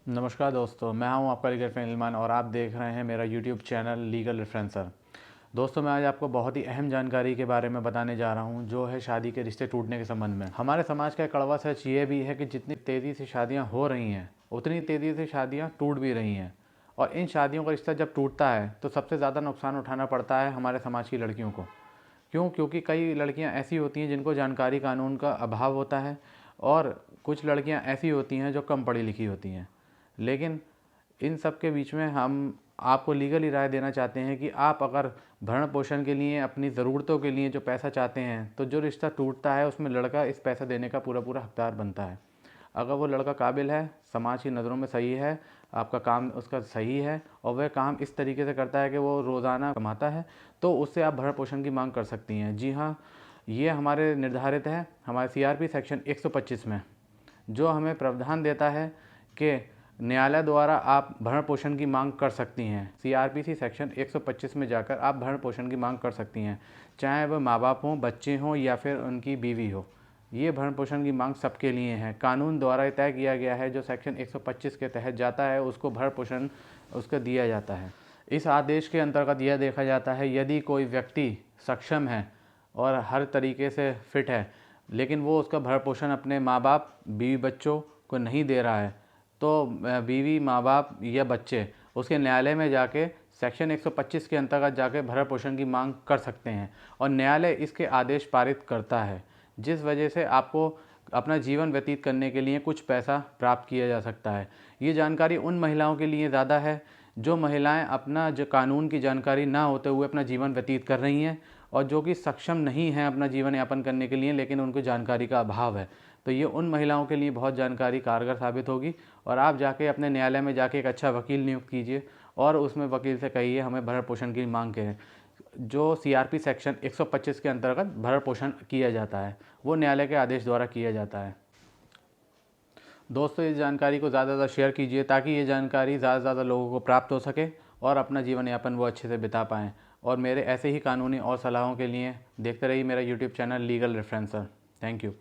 नमस्कार दोस्तों, मैं हूं आपका लीगल फ्रेंड इल्मान और आप देख रहे हैं मेरा यूट्यूब चैनल लीगल रेफरेंसर। दोस्तों, मैं आज आपको बहुत ही अहम जानकारी के बारे में बताने जा रहा हूं, जो है शादी के रिश्ते टूटने के संबंध में। हमारे समाज का एक कड़वा सच ये भी है कि जितनी तेज़ी से शादियाँ हो रही हैं उतनी तेज़ी से शादियाँ टूट भी रही हैं। और इन शादियों का रिश्ता जब टूटता है तो सबसे ज़्यादा नुकसान उठाना पड़ता है हमारे समाज की लड़कियों को। क्यों? क्योंकि कई लड़कियां ऐसी होती हैं जिनको जानकारी कानून का अभाव होता है और कुछ लड़कियां ऐसी होती हैं जो कम पढ़ी लिखी होती हैं। लेकिन इन सब के बीच में हम आपको लीगली राय देना चाहते हैं कि आप अगर भरण पोषण के लिए अपनी ज़रूरतों के लिए जो पैसा चाहते हैं तो जो रिश्ता टूटता है उसमें लड़का इस पैसा देने का पूरा पूरा हकदार बनता है। अगर वो लड़का काबिल है, समाज की नज़रों में सही है, आपका काम उसका सही है और वह काम इस तरीके से करता है कि वो रोज़ाना कमाता है, तो उससे आप भरण पोषण की मांग कर सकती हैं। जी हाँ, ये हमारे निर्धारित है हमारे सीआरपी सेक्शन 125 में, जो हमें प्रावधान देता है कि न्यायालय द्वारा आप भरण पोषण की मांग कर सकती हैं। सीआरपीसी सेक्शन 125 में जाकर आप भरण पोषण की मांग कर सकती हैं, चाहे वह माँ बाप हों, बच्चे हों या फिर उनकी बीवी हो। ये भरण पोषण की मांग सबके लिए है। कानून द्वारा तय किया गया है, जो सेक्शन 125 के तहत जाता है उसको भरण पोषण उसको दिया जाता है। इस आदेश के अंतर्गत यह देखा जाता है, यदि कोई व्यक्ति सक्षम है और हर तरीके से फिट है लेकिन वो उसका भरण पोषण अपने माँ बाप, बीवी बच्चों को नहीं दे रहा है, तो बीवी, माँ बाप या बच्चे उसके न्यायालय में जाके सेक्शन 125 के अंतर्गत जाके भरण पोषण की मांग कर सकते हैं और न्यायालय इसके आदेश पारित करता है, जिस वजह से आपको अपना जीवन व्यतीत करने के लिए कुछ पैसा प्राप्त किया जा सकता है। ये जानकारी उन महिलाओं के लिए ज़्यादा है जो महिलाएं अपना जो कानून की जानकारी ना होते हुए अपना जीवन व्यतीत कर रही हैं और जो कि सक्षम नहीं हैं अपना जीवन यापन करने के लिए, लेकिन उनको जानकारी का अभाव है। तो ये उन महिलाओं के लिए बहुत जानकारी कारगर साबित होगी और आप जाके अपने न्यायालय में जाके एक अच्छा वकील नियुक्त कीजिए और उसमें वकील से कहिए हमें भरण पोषण की मांग करें। जो सीआरपी सेक्शन 125 के अंतर्गत भरण पोषण किया जाता है वो न्यायालय के आदेश द्वारा किया जाता है। दोस्तों, इस जानकारी को ज़्यादा से ज़्यादा शेयर कीजिए ताकि ये जानकारी ज़्यादा से ज़्यादा लोगों को प्राप्त हो सके और अपना जीवन यापन वो अच्छे से बिता पाएँ। और मेरे ऐसे ही कानूनी और सलाहों के लिए देखते रहिए मेरा YouTube channel legal referencer. Thank you.